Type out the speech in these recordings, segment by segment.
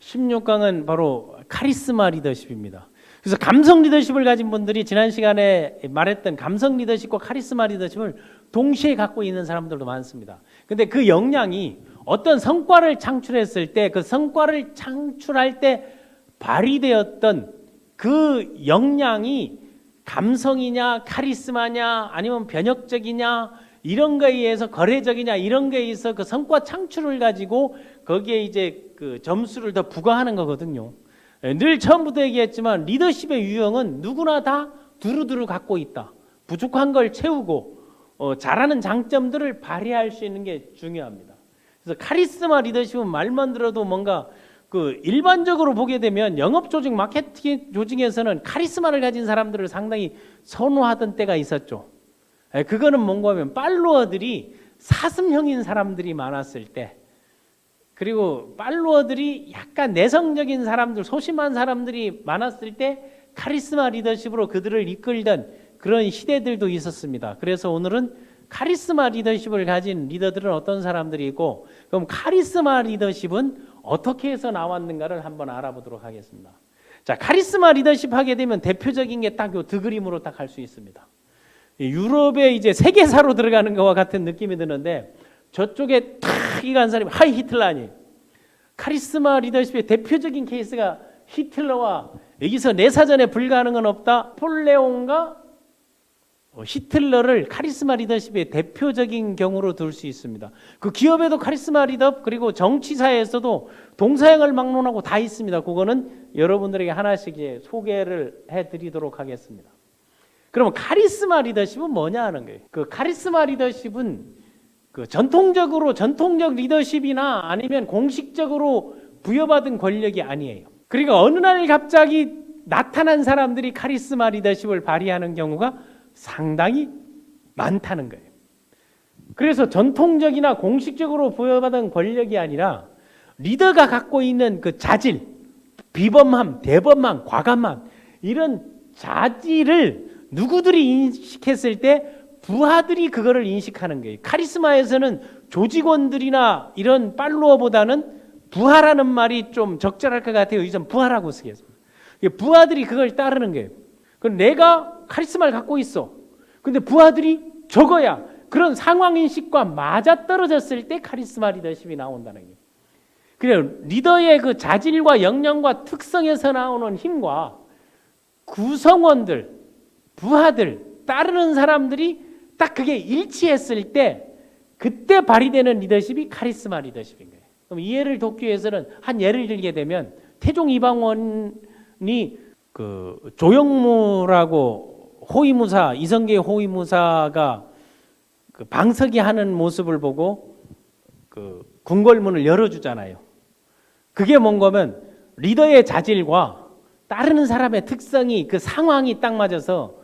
16강은 바로 카리스마 리더십입니다. 그래서 감성 리더십을 가진 분들이 지난 시간에 말했던 감성 리더십과 카리스마 리더십을 동시에 갖고 있는 사람들도 많습니다. 근데 그 역량이 어떤 성과를 창출했을 때 그 성과를 창출할 때 발휘되었던 그 역량이 감성이냐 카리스마냐 아니면 변혁적이냐 이런 거에 의해서 거래적이냐 이런 거에 의해서 그 성과 창출을 가지고 거기에 이제 그 점수를 더 부과하는 거거든요. 늘 처음부터 얘기했지만 리더십의 유형은 누구나 다 두루두루 갖고 있다. 부족한 걸 채우고 잘하는 장점들을 발휘할 수 있는 게 중요합니다. 그래서 카리스마 리더십은 말만 들어도 뭔가 그 일반적으로 보게 되면 영업 조직, 마케팅 조직에서는 카리스마를 가진 사람들을 상당히 선호하던 때가 있었죠. 그거는 뭔가 하면 팔로워들이 사슴형인 사람들이 많았을 때, 그리고 팔로워들이 약간 내성적인 사람들, 소심한 사람들이 많았을 때 카리스마 리더십으로 그들을 이끌던 그런 시대들도 있었습니다. 그래서 오늘은 카리스마 리더십을 가진 리더들은 어떤 사람들이고, 그럼 카리스마 리더십은 어떻게 해서 나왔는가를 한번 알아보도록 하겠습니다. 자, 카리스마 리더십 하게 되면 대표적인 게 딱 요 드그림으로 딱 할 수 있습니다. 유럽의 이제 세계사로 들어가는 것과 같은 느낌이 드는데, 저쪽에 탁 이간 사람이 하이 히틀러 아니에요. 카리스마 리더십의 대표적인 케이스가 히틀러와, 여기서 내 사전에 불가능은 없다, 폴레옹과 히틀러를 카리스마 리더십의 대표적인 경우로 들 수 있습니다. 그 기업에도 카리스마 리더, 그리고 정치사에서도 동서양을 막론하고 다 있습니다. 그거는 여러분들에게 하나씩 이제 소개를 해드리도록 하겠습니다. 그러면 카리스마 리더십은 뭐냐 하는 거예요. 그 카리스마 리더십은 그 전통적 리더십이나 아니면 공식적으로 부여받은 권력이 아니에요. 그러니까 어느 날 갑자기 나타난 사람들이 카리스마 리더십을 발휘하는 경우가 상당히 많다는 거예요. 그래서 전통적이나 공식적으로 부여받은 권력이 아니라 리더가 갖고 있는 그 자질, 비범함, 대범함, 과감함, 이런 자질을 누구들이 인식했을 때 부하들이 그거를 인식하는 거예요. 카리스마에서는 조직원들이나 이런 팔로워보다는 부하라는 말이 좀 적절할 것 같아요. 이전 부하라고 쓰겠습니다. 부하들이 그걸 따르는 거예요. 그럼 내가 카리스마를 갖고 있어. 근데 부하들이 적어야 그런 상황인식과 맞아떨어졌을 때 카리스마 리더십이 나온다는 거예요. 그래요. 리더의 그 자질과 역량과 특성에서 나오는 힘과 구성원들, 부하들, 따르는 사람들이 딱 그게 일치했을 때 그때 발휘되는 리더십이 카리스마 리더십인 거예요. 그럼 이 예를 돕기 위해서는 한 예를 들게 되면 태종 이방원이 그 조영무라고 호위무사, 이성계의 호위무사가 그 방석이 하는 모습을 보고 그 궁궐문을 열어주잖아요. 그게 뭔가면 리더의 자질과 따르는 사람의 특성이 그 상황이 딱 맞아서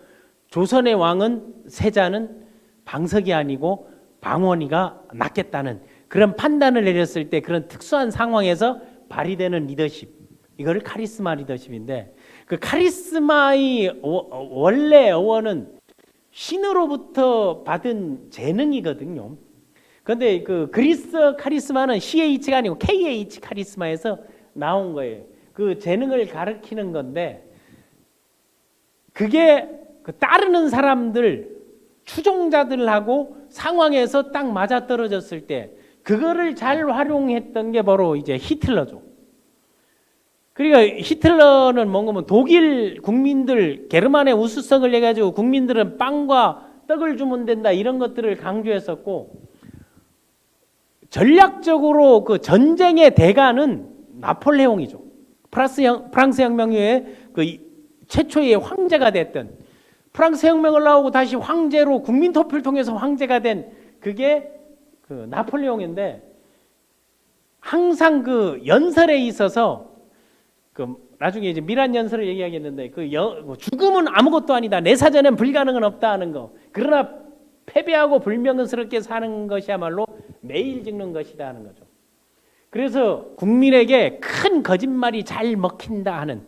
조선의 왕은 세자는 방석이 아니고 방원이가 낫겠다는 그런 판단을 내렸을 때 그런 특수한 상황에서 발휘되는 리더십, 이거를 카리스마 리더십인데, 그 카리스마의 원래 어원은 신으로부터 받은 재능이거든요. 그런데 그 그리스 카리스마는 CH가 아니고 KH 카리스마에서 나온 거예요. 그 재능을 가리키는 건데, 그게 그 따르는 사람들, 추종자들하고 상황에서 딱 맞아떨어졌을 때 그거를 잘 활용했던 게 바로 이제 히틀러죠. 그러니까 히틀러는 뭔가면 독일 국민들, 게르만의 우수성을 내가지고 국민들은 빵과 떡을 주면 된다, 이런 것들을 강조했었고, 전략적으로 그 전쟁의 대가는 나폴레옹이죠. 프랑스 혁명 이후에 그 최초의 황제가 됐던, 프랑스 혁명을 나오고 다시 황제로 국민 투표를 통해서 황제가 된 그게 그 나폴레옹인데, 항상 그 연설에 있어서 그 나중에 이제 미란 연설을 얘기하겠는데, 그 죽음은 아무것도 아니다, 내 사전엔 불가능은 없다 하는 거, 그러나 패배하고 불명예스럽게 사는 것이야말로 매일 찍는 것이다 하는 거죠. 그래서 국민에게 큰 거짓말이 잘 먹힌다 하는,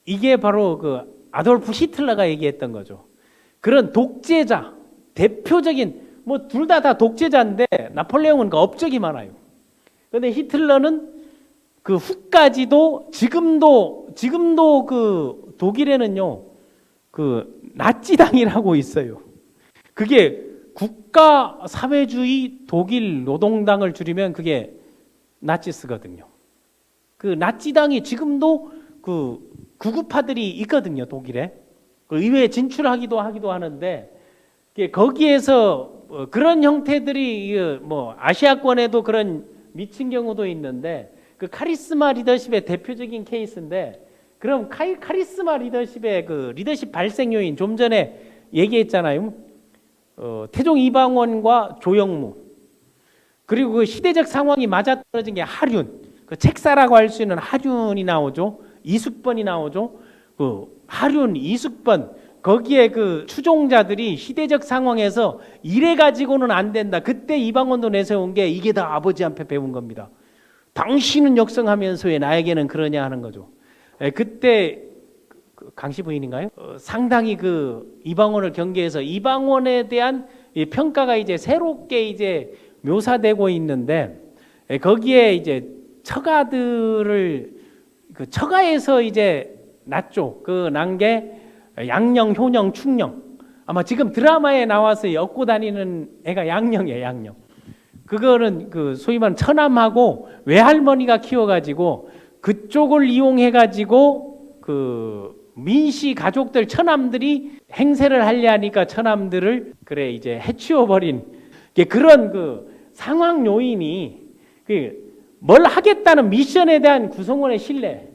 이게 바로 그 아돌프 히틀러가 얘기했던 거죠. 그런 독재자, 대표적인, 뭐 둘 다 독재자인데 나폴레옹은 그 업적이 많아요. 그런데 히틀러는 그 후까지도 지금도 그 독일에는요 그 나치당이라고 있어요. 그게 국가 사회주의 독일 노동당을 줄이면 그게 나치스거든요. 그 나치당이 지금도 그 구구파들이 있거든요, 독일에. 그 의회에 진출하기도 하는데 거기에서 그런 형태들이 뭐 아시아권에도 그런 미친 경우도 있는데 그 카리스마 리더십의 대표적인 케이스인데 그럼 카리스마 리더십의 그 리더십 발생 요인 좀 전에 얘기했잖아요. 태종 이방원과 조영무 그리고 그 시대적 상황이 맞아떨어진 게 하륜 그 책사라고 할 수 있는 하륜이 나오죠. 이숙번이 나오죠. 그 하륜, 이숙번 거기에 그 추종자들이 시대적 상황에서 이래 가지고는 안 된다. 그때 이방원도 내세운 게 이게 다 아버지한테 배운 겁니다. 당신은 역성하면서 왜 나에게는 그러냐 하는 거죠. 그때 강씨 부인인가요? 상당히 그 이방원을 경계해서 이방원에 대한 평가가 이제 새롭게 이제 묘사되고 있는데 거기에 이제 처가들을 그 처가에서 이제 낳죠. 그 난 게 양령, 효령, 충령. 아마 지금 드라마에 나와서 엮고 다니는 애가 양령이에요, 양령. 그거는 그 소위 말하는 처남하고 외할머니가 키워가지고 그쪽을 이용해가지고 그 민씨 가족들 처남들이 행세를 하려 하니까 처남들을 그래 이제 해치워버린 그런 그 상황 요인이 뭘 하겠다는 미션에 대한 구성원의 신뢰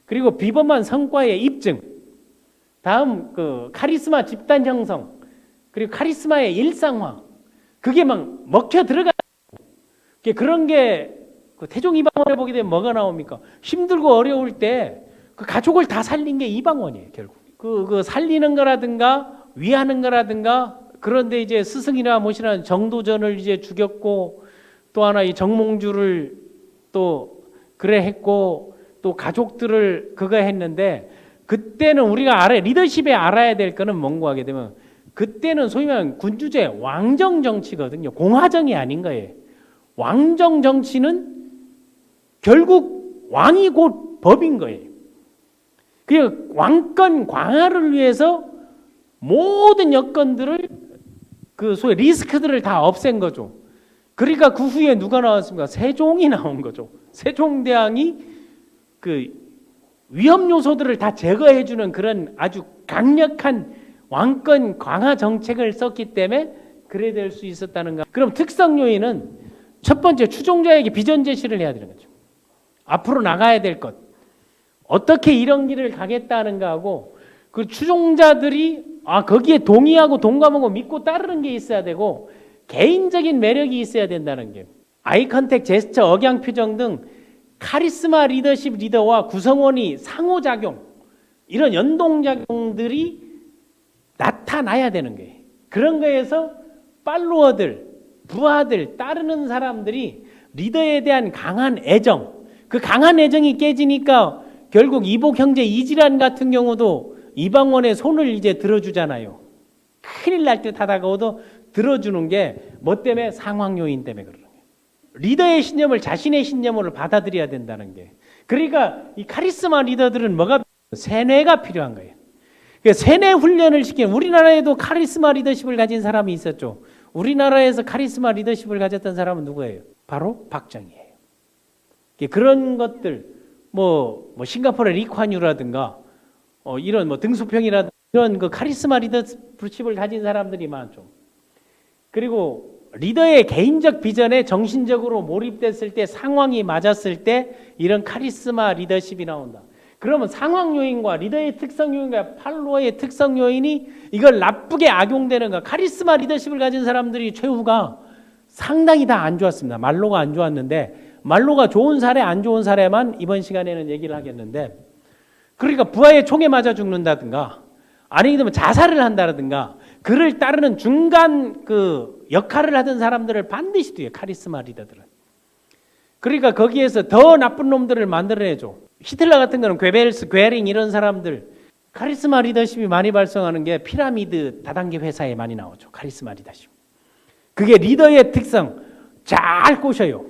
그리고 비범한 성과의 입증 다음 그 카리스마 집단 형성 그리고 카리스마의 일상화 그게 막 먹혀 들어가 그런 게 그 태종 이방원을 보게 되면 뭐가 나옵니까? 힘들고 어려울 때 그 가족을 다 살린 게 이방원이에요 결국 그 살리는 거라든가 위하는 거라든가 그런데 이제 스승이나 모시나 정도전을 이제 죽였고 또 하나 이 정몽주를 또 그래 했고 또 가족들을 그거 했는데 그때는 우리가 리더십에 알아야 될 거는 뭔고 하게 되면 그때는 소위 말하는 군주제 왕정 정치거든요. 공화정이 아닌 거예요. 왕정 정치는 결국 왕이 곧 법인 거예요. 그 왕권 강화를 위해서 모든 여건들을 그 소위 리스크들을 다 없앤 거죠. 그러니까 그 후에 누가 나왔습니까? 세종이 나온 거죠. 세종대왕이 그 위험 요소들을 다 제거해 주는 그런 아주 강력한 왕권 강화 정책을 썼기 때문에 그래 될 수 있었다는 거. 그럼 특성 요인은 첫 번째 추종자에게 비전 제시를 해야 되는 거죠. 앞으로 나가야 될 것. 어떻게 이런 길을 가겠다는 거하고 그 추종자들이 거기에 동의하고 동감하고 믿고 따르는 게 있어야 되고 개인적인 매력이 있어야 된다는 게 아이 컨택, 제스처, 억양, 표정 등 카리스마 리더십 리더와 구성원이 상호작용 이런 연동작용들이 나타나야 되는 거예요. 그런 거에서 팔로워들, 부하들, 따르는 사람들이 리더에 대한 강한 애정 그 강한 애정이 깨지니까 결국 이복 형제 이질환 같은 경우도 이방원의 손을 이제 들어주잖아요. 큰일 날 듯 하다가도 들어주는 게 뭐 때문에 상황 요인 때문에 그러는 거예요. 리더의 신념을 자신의 신념으로 받아들여야 된다는 게. 그러니까 이 카리스마 리더들은 뭐가 세뇌가 필요한 거예요. 그러니까 세뇌 훈련을 시키는 우리나라에도 카리스마 리더십을 가진 사람이 있었죠. 우리나라에서 카리스마 리더십을 가졌던 사람은 누구예요? 바로 박정희예요. 그런 것들 뭐 싱가포르의 리콴유라든가 이런 뭐 등소평이라든가 이런 그 카리스마 리더십을 가진 사람들이 많죠. 그리고 리더의 개인적 비전에 정신적으로 몰입됐을 때 상황이 맞았을 때 이런 카리스마 리더십이 나온다. 그러면 상황 요인과 리더의 특성 요인과 팔로워의 특성 요인이 이걸 나쁘게 악용되는 거. 카리스마 리더십을 가진 사람들이 최후가 상당히 다 안 좋았습니다. 말로가 안 좋았는데 말로가 좋은 사례 안 좋은 사례만 이번 시간에는 얘기를 하겠는데 그러니까 부하의 총에 맞아 죽는다든가 아니면 자살을 한다든가 그를 따르는 중간 그 역할을 하던 사람들을 반드시 뒤에 카리스마 리더들은 그러니까 거기에서 더 나쁜 놈들을 만들어내죠. 히틀러 같은 거는 괴벨스, 괴링 이런 사람들 카리스마 리더십이 많이 발생하는 게 피라미드 다단계 회사에 많이 나오죠. 카리스마 리더십. 그게 리더의 특성 잘 꼬셔요.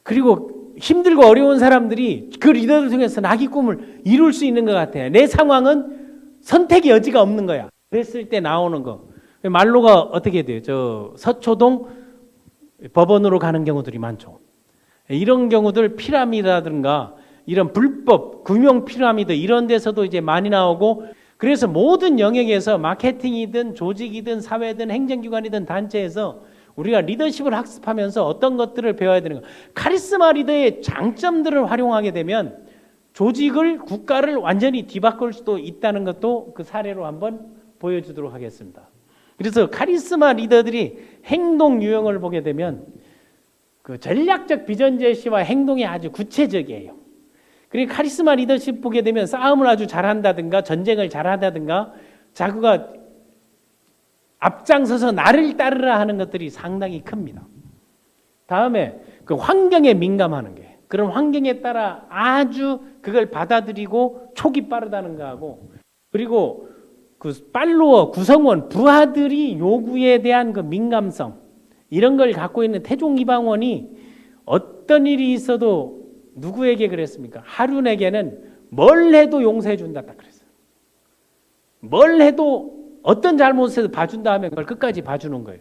그리고 힘들고 어려운 사람들이 그 리더를 통해서 자기 꿈을 이룰 수 있는 것 같아요. 내 상황은 선택의 여지가 없는 거야. 그랬을 때 나오는 거. 말로가 어떻게 돼요? 저 서초동 법원으로 가는 경우들이 많죠. 이런 경우들 피라미드라든가 이런 불법 금융 피라미드 이런 데서도 이제 많이 나오고, 그래서 모든 영역에서 마케팅이든 조직이든 사회든 행정기관이든 단체에서 우리가 리더십을 학습하면서 어떤 것들을 배워야 되는 가, 카리스마 리더의 장점들을 활용하게 되면 조직을 국가를 완전히 뒤바꿀 수도 있다는 것도 그 사례로 한번 보여주도록 하겠습니다. 그래서 카리스마 리더들이 행동 유형을 보게 되면 그 전략적 비전 제시와 행동이 아주 구체적이에요. 그리고 카리스마 리더십 보게 되면 싸움을 아주 잘한다든가 전쟁을 잘한다든가 자기가 앞장서서 나를 따르라 하는 것들이 상당히 큽니다. 다음에 그 환경에 민감하는 게, 그런 환경에 따라 아주 그걸 받아들이고 촉이 빠르다는 거하고, 그리고 그 팔로워, 구성원, 부하들이 요구에 대한 그 민감성, 이런 걸 갖고 있는 태종 이방원이 어떤 일이 있어도 누구에게 그랬습니까? 하륜에게는 뭘 해도 용서해 준다 딱 그랬어요. 뭘 해도 어떤 잘못을 봐준다 하면 그걸 끝까지 봐주는 거예요.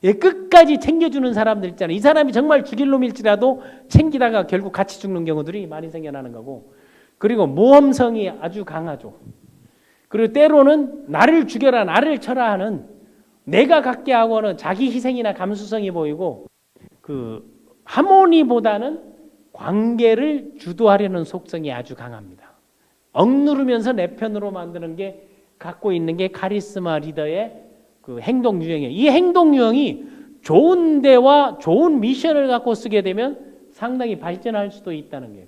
예, 끝까지 챙겨주는 사람들 있잖아요. 이 사람이 정말 죽일 놈일지라도 챙기다가 결국 같이 죽는 경우들이 많이 생겨나는 거고, 그리고 모험성이 아주 강하죠. 그리고 때로는 나를 죽여라 나를 쳐라 하는, 내가 갖게 하고는 자기 희생이나 감수성이 보이고, 그 하모니보다는 관계를 주도하려는 속성이 아주 강합니다. 억누르면서 내 편으로 만드는 게 갖고 있는 게 카리스마 리더의 그 행동 유형이에요. 이 행동 유형이 좋은 데와 좋은 미션을 갖고 쓰게 되면 상당히 발전할 수도 있다는 거예요.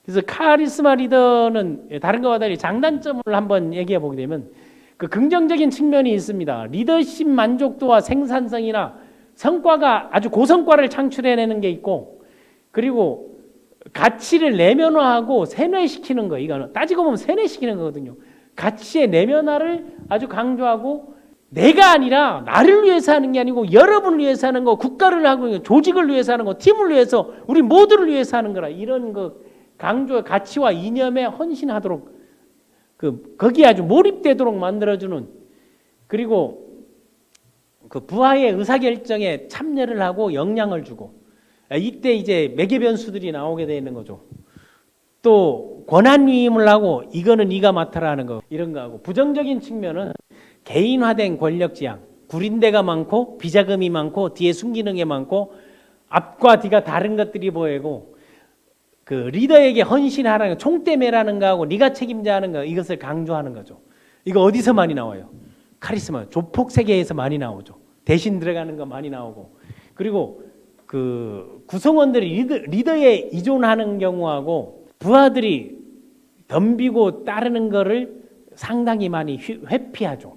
그래서 카리스마 리더는 다른 것과 달리 장단점을 한번 얘기해 보게 되면 그 긍정적인 측면이 있습니다. 리더십 만족도와 생산성이나 성과가 아주 고성과를 창출해내는 게 있고, 그리고 가치를 내면화하고 세뇌시키는 거, 이거는 따지고 보면 세뇌시키는 거거든요. 가치의 내면화를 아주 강조하고, 내가 아니라 나를 위해서 하는 게 아니고 여러분을 위해서 하는 거, 국가를 하고 있는 거, 조직을 위해서 하는 거, 팀을 위해서, 우리 모두를 위해서 하는 거라, 이런 거 강조의 가치와 이념에 헌신하도록, 거기에 아주 몰입되도록 만들어주는, 그리고 그 부하의 의사결정에 참여를 하고 영향을 주고, 이때 이제 매개 변수들이 나오게 되는 거죠. 또 권한 위임을 하고 이거는 네가 맡아라 하는 거, 이런 거 하고, 부정적인 측면은 개인화된 권력 지향, 구린데가 많고 비자금이 많고 뒤에 순기능이 게 많고 앞과 뒤가 다른 것들이 보이고, 그 리더에게 헌신하라는 거, 총대매라는 거하고 네가 책임져하는 거, 이것을 강조하는 거죠. 이거 어디서 많이 나와요? 카리스마, 조폭 세계에서 많이 나오죠. 대신 들어가는 거 많이 나오고, 그리고 그 구성원들이 리더에 의존하는 경우하고 부하들이 덤비고 따르는 거를 상당히 많이 회피하죠.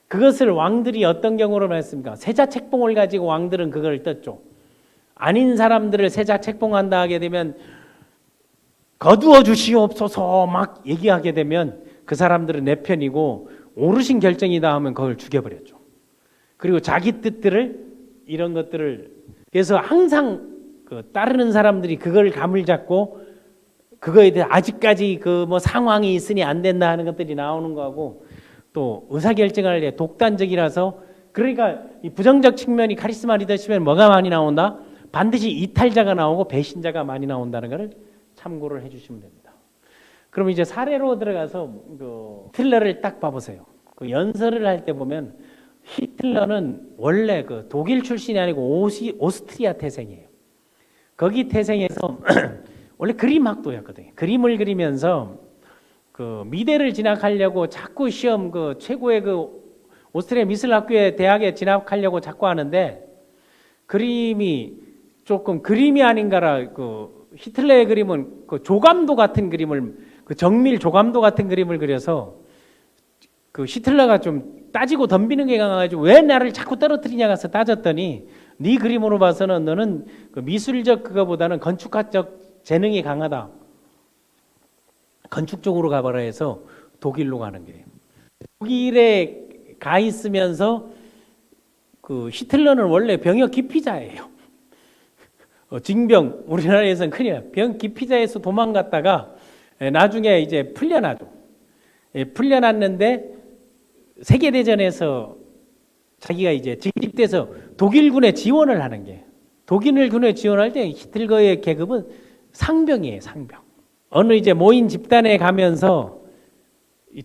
그것을 왕들이 어떤 경우로 말했습니까? 세자 책봉을 가지고 왕들은 그걸 떴죠. 아닌 사람들을 세자 책봉한다 하게 되면 거두어 주시옵소서 막 얘기하게 되면 그 사람들은 내 편이고 오르신 결정이다 하면 그걸 죽여버렸죠. 그리고 자기 뜻들을, 이런 것들을, 그래서 항상 그 따르는 사람들이 그걸 감을 잡고 그거에 대해 아직까지 그 뭐 상황이 있으니 안 된다 하는 것들이 나오는 거하고, 또 의사결정할 때 독단적이라서, 그러니까 이 부정적 측면이 카리스마 리더십에는 뭐가 많이 나온다? 반드시 이탈자가 나오고 배신자가 많이 나온다는 것을 참고를 해주시면 됩니다. 그럼 이제 사례로 들어가서 그 히틀러를 딱 봐보세요. 그 연설을 할 때 보면 히틀러는 원래 그 독일 출신이 아니고 오스트리아 태생이에요. 거기 태생에서 원래 그림학도였거든요. 그림을 그리면서 그 미대를 진학하려고 자꾸 시험, 그 최고의 그 오스트리아 미술학교의 대학에 진학하려고 자꾸 하는데, 그림이 조금 그림이 아닌가라, 그 히틀러의 그림은 그 조감도 같은 그림을, 그 정밀 조감도 같은 그림을 그려서 그 히틀러가 좀 따지고 덤비는 게 강해가지고 왜 나를 자꾸 떨어뜨리냐 가서 따졌더니, 네 그림으로 봐서는 너는 그 미술적 그거보다는 건축학적 재능이 강하다. 건축 쪽으로 가봐라 해서 독일로 가는 거예요. 독일에 가 있으면서 그 히틀러는 원래 병역 기피자예요. 징병, 우리나라에서는 큰일 나요. 병 기피자에서 도망갔다가 나중에 이제 풀려나죠. 풀려났는데 세계대전에서 자기가 이제 직집돼서 독일군에 지원을 하는 게, 독일군에 지원할 때 히틀러의 계급은 상병이에요, 상병. 어느 이제 모인 집단에 가면서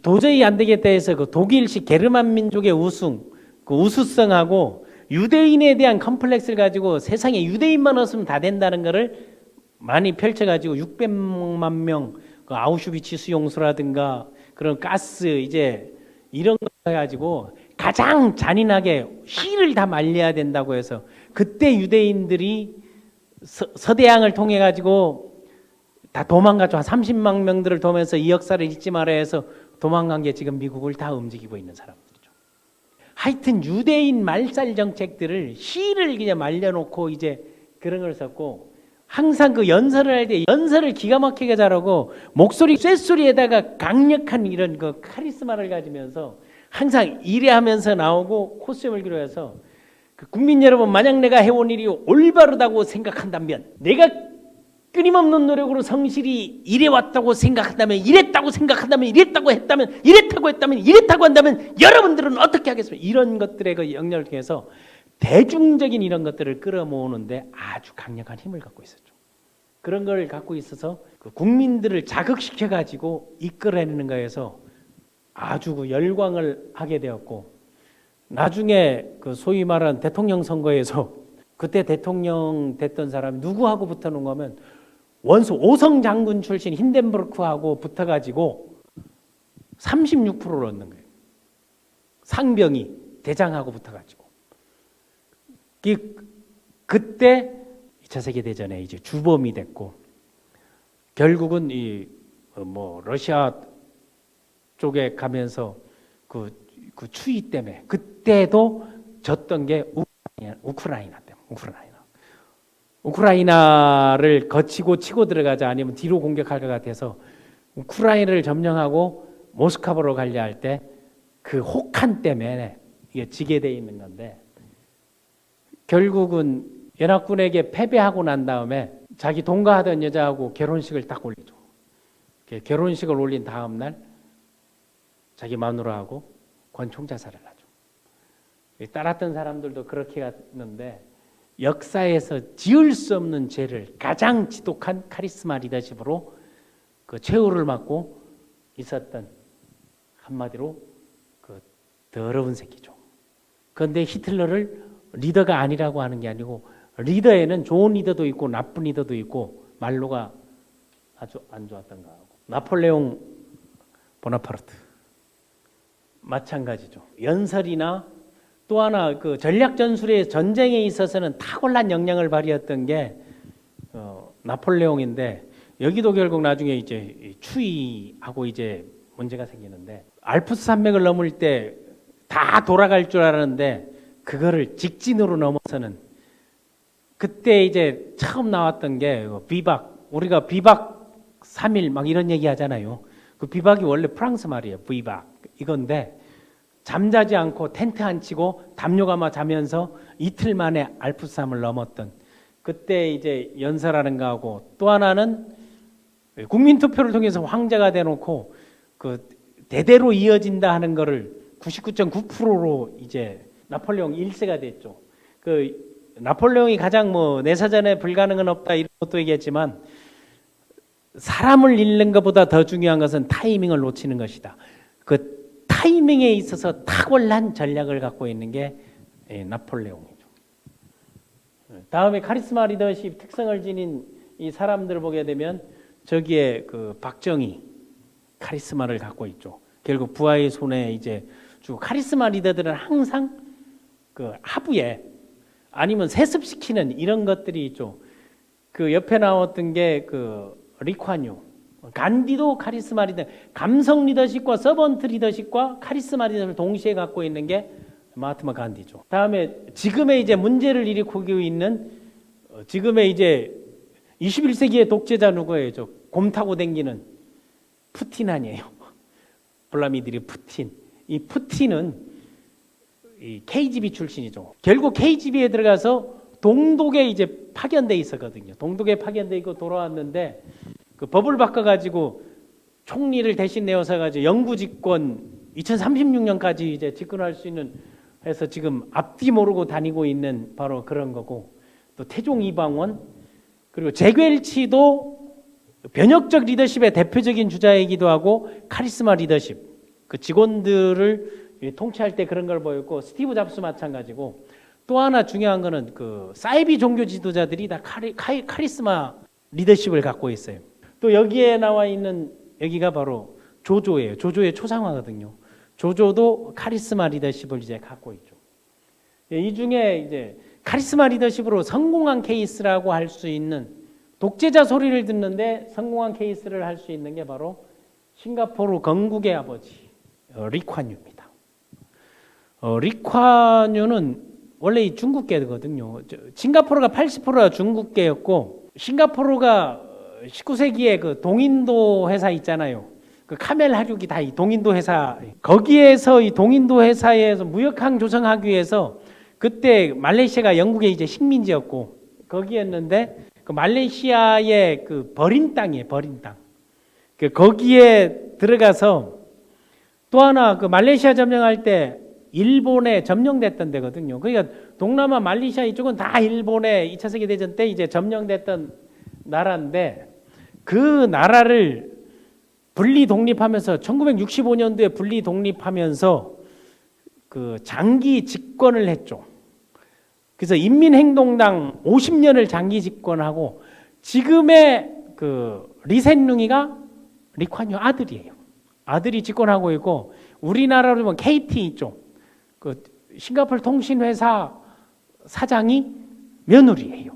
도저히 안 되겠다 해서 그 독일식 게르만 민족의 그 우수성하고 유대인에 대한 컴플렉스를 가지고 세상에 유대인만 없으면 다 된다는 거를 많이 펼쳐가지고 600만 명, 그 아우슈비츠 수용소라든가 그런 가스 이제 이런 거 해가지고 가장 잔인하게 희를 다 말려야 된다고 해서 그때 유대인들이 서대양을 통해 가지고 다 도망갔죠. 한 30만 명들을 도면서 이 역사를 잊지 말아야 해서 도망간 게 지금 미국을 다 움직이고 있는 사람들이죠. 하여튼 유대인 말살 정책들을 희를 그냥 말려놓고 이제 그런 걸 썼고, 항상 그 연설을 할 때 연설을 기가 막히게 잘하고 목소리 쇳소리에다가 강력한 이런 그 카리스마를 가지면서 항상 일해하면서 나오고 코스튬을 기로해서 그 국민 여러분, 만약 내가 해온 일이 올바르다고 생각한다면, 내가 끊임없는 노력으로 성실히 일해왔다고 생각한다면, 이랬다고 생각한다면, 이랬다고 했다면, 이랬다고 했다면, 이랬다고 한다면 여러분들은 어떻게 하겠습니까? 이런 것들의 그 영역을 통해서 대중적인 이런 것들을 끌어모으는데 아주 강력한 힘을 갖고 있었죠. 그런 걸 갖고 있어서 그 국민들을 자극시켜 가지고 이끌어내는 거에서 아주 그 열광을 하게 되었고, 나중에 그 소위 말하는 대통령 선거에서 그때 대통령 됐던 사람이 누구하고 붙어놓은 거면 원수 오성 장군 출신 힌덴부르크하고 붙어가지고 36%를 얻는 거예요. 상병이 대장하고 붙어가지고. 그때 2차 세계대전에 이제 주범이 됐고, 결국은 러시아 쪽에 가면서 그 추위 때문에 그때도 졌던 게 우크라이나 때문에. 우크라이나를 거치고 치고 들어가자 아니면 뒤로 공격할 것 같아서 우크라이나를 점령하고 모스크바로 가려 할 때 그 혹한 때문에 이게 지게 돼 있는 건데, 결국은 연합군에게 패배하고 난 다음에 자기 동거하던 여자하고 결혼식을 딱 올리죠. 결혼식을 올린 다음 날 자기 마누라하고 권총 자살을 하죠. 따랐던 사람들도 그렇게 갔는데, 역사에서 지을 수 없는 죄를 가장 지독한 카리스마 리더십으로 그 최후를 맞고 있었던, 한마디로 그 더러운 새끼죠. 그런데 히틀러를 리더가 아니라고 하는 게 아니고, 리더에는 좋은 리더도 있고 나쁜 리더도 있고 말로가 아주 안 좋았던 거 하고, 나폴레옹 보나파르트 마찬가지죠. 연설이나 또 하나 그 전략 전술의 전쟁에 있어서는 탁월한 역량을 발휘했던 게 나폴레옹인데, 여기도 결국 나중에 이제 추위하고 이제 문제가 생기는데, 알프스 산맥을 넘을 때 다 돌아갈 줄 알았는데 그거를 직진으로 넘어서는, 그때 이제 처음 나왔던 게 비박, 우리가 비박 3일 막 이런 얘기 하잖아요. 그 비박이 원래 프랑스 말이에요. 비박 이건데, 잠자지 않고 텐트 안 치고 담요가마 자면서 이틀 만에 알프스산을 넘었던, 그때 이제 연설하는 거하고, 또 하나는 국민투표를 통해서 황제가 돼놓고 그 대대로 이어진다 하는 거를 99.9%로 이제 나폴레옹 1세가 됐죠. 그 나폴레옹이 가장 내 사전에 불가능은 없다 이런 것도 얘기했지만, 사람을 잃는 것보다 더 중요한 것은 타이밍을 놓치는 것이다. 그 타이밍에 있어서 탁월한 전략을 갖고 있는 게 나폴레옹이죠. 다음에 카리스마 리더십 특성을 지닌 이 사람들을 보게 되면, 저기에 그 박정희 카리스마를 갖고 있죠. 결국 부하의 손에 이제 주고, 카리스마 리더들은 항상 그 하부에 아니면 세습시키는 이런 것들이 있죠. 그 옆에 나왔던 게 그 리콴유, 간디도 카리스마 리더, 감성 리더십과 서번트 리더십과 카리스마 리더십을 동시에 갖고 있는 게 마하트마 간디죠. 다음에 지금의 이제 문제를 일으키고 있는 지금의 이제 21세기의 독재자 누구예요? 곰 타고 댕기는 푸틴 아니에요? 블라미드리 푸틴. 이 푸틴은 이 KGB 출신이죠. 결국 KGB에 들어가서 동독의 이제 파견돼 있었거든요. 동독에 파견돼 있고 돌아왔는데 그 법을 바꿔가지고 총리를 대신 내어서 가지고 영구 집권 2036년까지 이제 집권할 수 있는 해서 지금 앞뒤 모르고 다니고 있는 바로 그런 거고, 또 태종 이방원 그리고 제괴일치도 변혁적 리더십의 대표적인 주자이기도 하고 카리스마 리더십, 그 직원들을 통치할 때 그런 걸 보였고, 스티브 잡스 마찬가지고, 또 하나 중요한 거는 그 사이비 종교 지도자들이 다 카리스마 리더십을 갖고 있어요. 또 여기에 나와 있는 여기가 바로 조조예요. 조조의 초상화거든요. 조조도 카리스마 리더십을 이제 갖고 있죠. 이 중에 이제 카리스마 리더십으로 성공한 케이스라고 할 수 있는, 독재자 소리를 듣는데 성공한 케이스를 할 수 있는 게 바로 싱가포르 건국의 아버지 리콴유입니다. 리콴유는 원래 이 중국계거든요. 싱가포르가 80%가 중국계였고, 싱가포르가 19세기에 그 동인도 회사 있잖아요. 그 카멜 하륙이 다 이 동인도 회사, 거기에서 이 동인도 회사에서 무역항 조성하기 위해서, 그때 말레이시아가 영국의 이제 식민지였고 거기였는데, 그 말레이시아의 그 버린 땅이에요. 버린 땅. 그 거기에 들어가서, 또 하나 그 말레이시아 점령할 때 일본에 점령됐던 데거든요. 그러니까 동남아 말레이시아 이쪽은 다 일본의 2차 세계대전 때 이제 점령됐던 나라인데, 그 나라를 분리 독립하면서 1965년도에 분리 독립하면서 그 장기 집권을 했죠. 그래서 인민행동당 50년을 장기 집권하고, 지금의 그 리센룽이가 리콴유 아들이에요. 아들이 집권하고 있고, 우리나라로 보면 KT 있죠. 그 싱가포르 통신회사 사장이 며느리예요.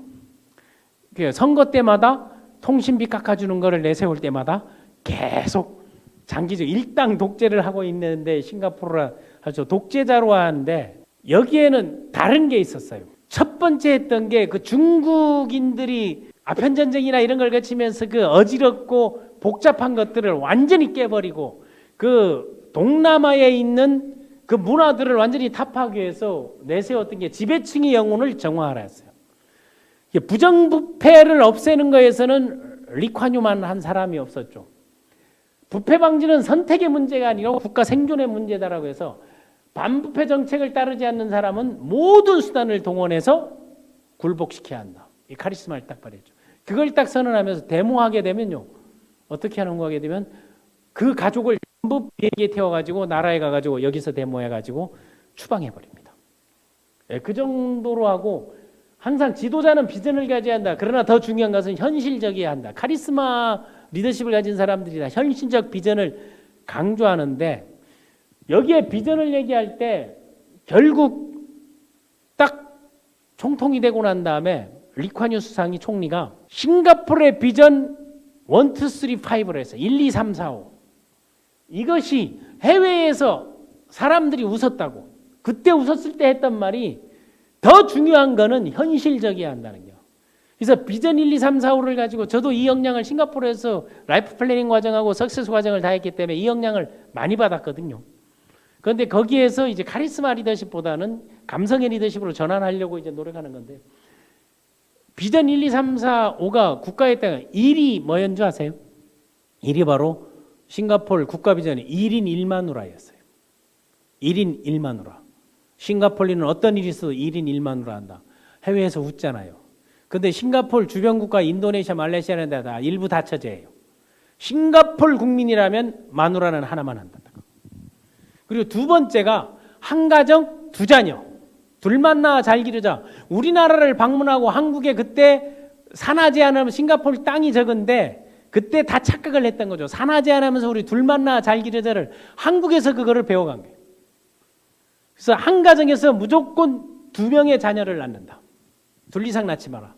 선거 때마다 통신비 깎아주는 거를 내세울 때마다 계속 장기적 일당 독재를 하고 있는데, 싱가포르라 하죠. 독재자로 하는데, 여기에는 다른 게 있었어요. 첫 번째 했던 게 그 중국인들이 아편전쟁이나 이런 걸 거치면서 그 어지럽고 복잡한 것들을 완전히 깨버리고, 그 동남아에 있는 그 문화들을 완전히 타파하기 위해서 내세웠던 게 지배층의 영혼을 정화하라 했어요. 부정부패를 없애는 거에서는 리콴유만 한 사람이 없었죠. 부패 방지는 선택의 문제가 아니라 국가 생존의 문제다라고 해서, 반부패 정책을 따르지 않는 사람은 모든 수단을 동원해서 굴복시켜야 한다. 이 카리스마를 딱 발휘했죠. 그걸 딱 선언하면서 데모하게 되면요, 어떻게 하는 거 하게 되면 그 가족을 전부 비행기에 태워가지고 나라에 가가지고 여기서 데모해가지고 추방해버립니다. 그 정도로 하고, 항상 지도자는 비전을 가져야 한다. 그러나 더 중요한 것은 현실적이어야 한다. 카리스마 리더십을 가진 사람들이 다 현실적 비전을 강조하는데, 여기에 비전을 얘기할 때 결국 딱 총통이 되고 난 다음에 리콴유 수상이 총리가 싱가포르의 비전 1, 2, 3, 5를 했어요. 1, 2, 3, 4, 5. 이것이 해외에서 사람들이 웃었다고, 그때 웃었을 때 했던 말이, 더 중요한 거는 현실적이어야 한다는 거예요. 그래서 비전 1, 2, 3, 4, 5를 가지고, 저도 이 역량을 싱가포르에서 라이프 플래닝 과정하고 석세스 과정을 다 했기 때문에 이 역량을 많이 받았거든요. 그런데 거기에서 이제 카리스마 리더십보다는 감성의 리더십으로 전환하려고 이제 노력하는 건데, 비전 1, 2, 3, 4, 5가 국가에 따라 1이 뭐였는 줄 아세요? 1이 바로 싱가포르 국가 비전이 1인 1마누라였어요. 1인 1마누라. 싱가포르는 어떤 일이 있어도 1인 1마누라 한다. 해외에서 웃잖아요. 근데 싱가포르 주변 국가 인도네시아, 말레이시아는 다 일부 다처제예요. 싱가포르 국민이라면 마누라는 하나만 한다. 그리고 두 번째가 한 가정 두 자녀, 둘만 낳아 잘 기르자. 우리나라를 방문하고 한국에 그때 산하제 안 하면 싱가포르 땅이 적은데, 그때 다 착각을 했던 거죠. 산하제 안 하면서 우리 둘만 낳아 잘 기르자를 한국에서 그거를 배워간 거예요. 그래서 한 가정에서 무조건 2명의 자녀를 낳는다. 둘 이상 낳지 마라.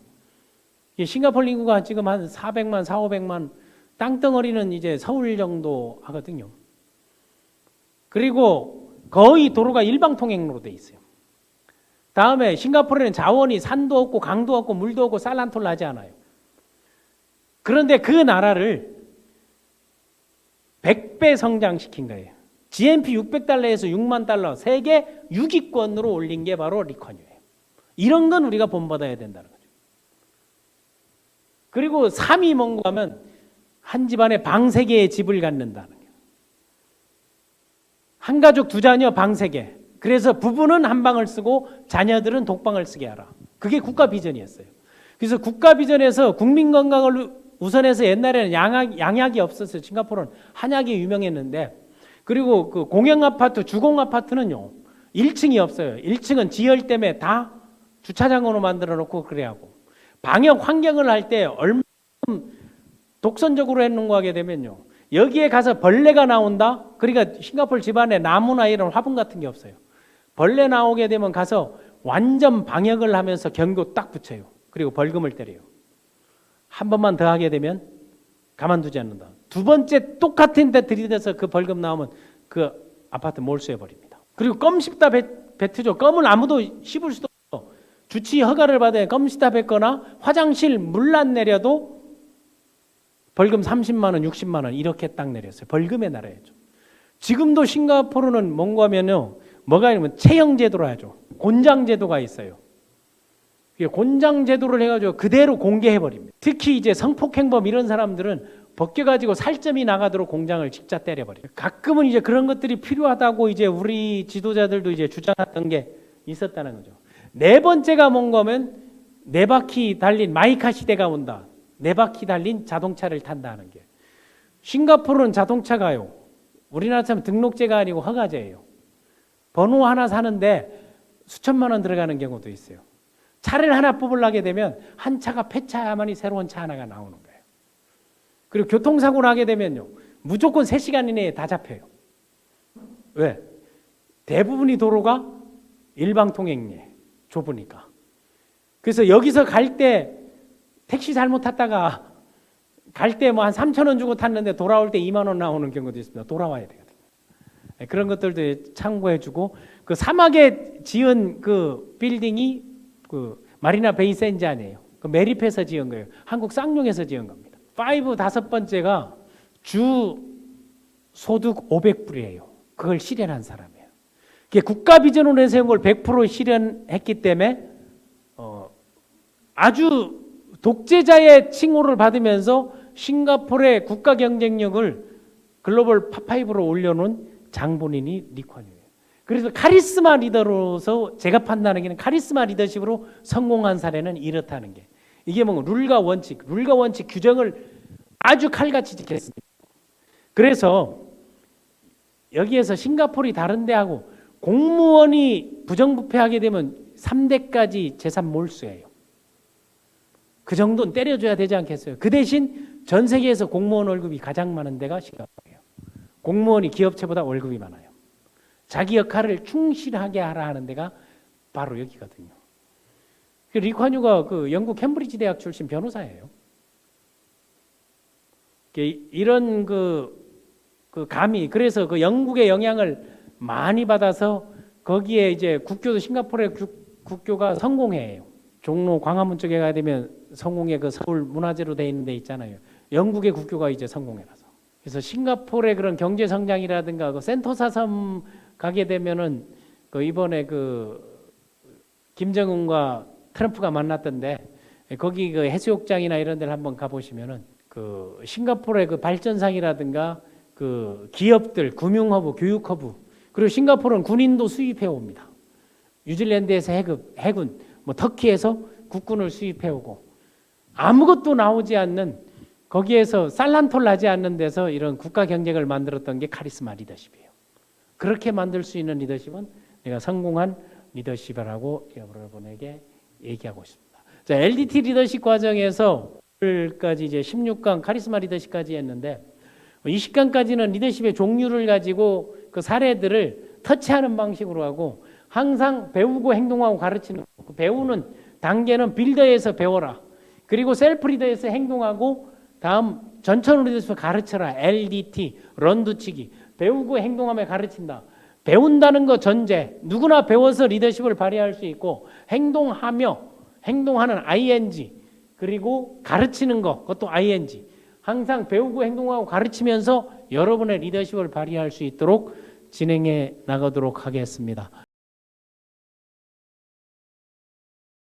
싱가포르 인구가 지금 한 400만, 4,500만, 땅덩어리는 이제 서울 정도 하거든요. 그리고 거의 도로가 일방통행로로 돼 있어요. 다음에 싱가포르에는 자원이 산도 없고 강도 없고 물도 없고 살란톨 나지 않아요. 그런데 그 나라를 100배 성장시킨 거예요. GNP 600달러에서 6만 달러, 세계 6위권으로 올린 게 바로 리콴유예요. 이런 건 우리가 본받아야 된다는 거죠. 그리고 3이 뭔가 하면 한 집안에 방 3개의 집을 갖는다는 거예요. 한 가족 2자녀 방 3개. 그래서 부부는 한 방을 쓰고 자녀들은 독방을 쓰게 하라. 그게 국가 비전이었어요. 그래서 국가 비전에서 국민 건강을 우선해서 옛날에는 양약이 없었어요. 싱가포르는 한약이 유명했는데, 그리고 그 공영 아파트, 주공 아파트는요 1층이 없어요. 1층은 지열 때문에 다 주차장으로 만들어 놓고 그래야 하고, 방역 환경을 할 때 얼마큼 독선적으로 해놓은 거 하게 되면요, 여기에 가서 벌레가 나온다. 그러니까 싱가포르 집안에 나무나 이런 화분 같은 게 없어요. 벌레 나오게 되면 가서 완전 방역을 하면서 경고 딱 붙여요. 그리고 벌금을 때려요. 한 번만 더 하게 되면 가만두지 않는다. 2번째 똑같은 데 들이대서 그 벌금 나오면 그 아파트 몰수해 버립니다. 그리고 껌 씹다 뱉으죠. 껌을 아무도 씹을 수도 없어. 주치 허가를 받아야 껌 씹다 뱉거나 화장실 물난 내려도 벌금 30만 원, 60만 원 이렇게 딱 내렸어요. 벌금의 나라였죠. 지금도 싱가포르는 뭔가 하면요, 뭐가 있냐면 채형 제도로 하죠. 곤장 제도가 있어요. 곤장 제도를 해가지고 그대로 공개해 버립니다. 특히 이제 성폭행범 이런 사람들은 벗겨가지고 살점이 나가도록 공장을 직접 때려버려요. 가끔은 이제 그런 것들이 필요하다고 이제 우리 지도자들도 이제 주장했던 게 있었다는 거죠. 4번째가 뭔가 하면 4바퀴 달린 마이카 시대가 온다. 4바퀴 달린 자동차를 탄다는 게. 싱가포르는 자동차가요, 우리나라처럼 등록제가 아니고 허가제예요. 번호 하나 사는데 수천만 원 들어가는 경우도 있어요. 차를 하나 뽑으려게 되면 한 차가 폐차야만이 새로운 차 하나가 나오는 거예요. 그리고 교통사고를 하게 되면요, 무조건 3시간 이내에 다 잡혀요. 왜? 대부분이 도로가 일방통행이에요. 좁으니까. 그래서 여기서 갈 때 택시 잘못 탔다가 갈 때 뭐 한 3,000원 주고 탔는데 돌아올 때 2만 원 나오는 경우도 있습니다. 돌아와야 되거든요. 그런 것들도 참고해주고, 그 사막에 지은 그 빌딩이 그 마리나 베이 샌잔이에요. 그 매립해서 지은 거예요. 한국 쌍용에서 지은 겁니다. 5번째가 주 소득 500불이에요. 그걸 실현한 사람이에요. 그게 국가 비전으로 내세운 걸 100% 실현했기 때문에 아주 독재자의 칭호를 받으면서 싱가포르의 국가 경쟁력을 글로벌 파5로 올려놓은 장본인이 리ኳ뉴예요. 그래서 카리스마 리더로서 제가 판단하기에는 카리스마 리더십으로 성공한 사례는 이렇다는 게, 이게 뭔가 룰과 원칙 규정을 아주 칼같이 지켰습니다. 그래서 여기에서 싱가포르이 다른 데하고 공무원이 부정부패하게 되면 3대까지 재산 몰수예요. 그 정도는 때려줘야 되지 않겠어요? 그 대신 전 세계에서 공무원 월급이 가장 많은 데가 싱가포르예요. 공무원이 기업체보다 월급이 많아요. 자기 역할을 충실하게 하라 하는 데가 바로 여기거든요. 리ኳ뉴가 그 영국 캠브리지 대학 출신 변호사예요. 이런 그 감이, 그래서 그 영국의 영향을 많이 받아서 거기에 이제 국교도 싱가포르의 국교가 성공회예요. 종로 광화문 쪽에 가야 되면 성공회 그 서울 문화재로 돼 있는 데 있잖아요. 영국의 국교가 이제 성공회라서. 그래서 싱가포르의 그런 경제 성장이라든가 그 센토사 섬 가게 되면은 그 이번에 그 김정은과 트럼프가 만났던데, 거기 그 해수욕장이나 이런 데를 한번 가보시면은 그 싱가포르의 그 발전상이라든가 그 기업들, 금융허브, 교육허브, 그리고 싱가포르는 군인도 수입해 옵니다. 뉴질랜드에서 해군, 뭐 터키에서 국군을 수입해 오고, 아무것도 나오지 않는, 거기에서 쌀란톨 나지 않는 데서 이런 국가 경쟁을 만들었던 게 카리스마 리더십이에요. 그렇게 만들 수 있는 리더십은 내가 성공한 리더십이라고 여러분에게 얘기하고 있습니다. 자, LDT 리더십 과정에서 오늘까지 이제 16강 카리스마 리더십까지 했는데, 20강까지는 리더십의 종류를 가지고 그 사례들을 터치하는 방식으로 하고, 항상 배우고 행동하고 가르치는, 그 배우는 단계는 빌더에서 배워라, 그리고 셀프 리더에서 행동하고, 다음 전천후 리더십을 가르쳐라, LDT 런두치기, 배우고 행동하며 가르친다. 배운다는 거 전제, 누구나 배워서 리더십을 발휘할 수 있고, 행동하며, 행동하는 ING, 그리고 가르치는 거, 그것도 ING. 항상 배우고 행동하고 가르치면서 여러분의 리더십을 발휘할 수 있도록 진행해 나가도록 하겠습니다.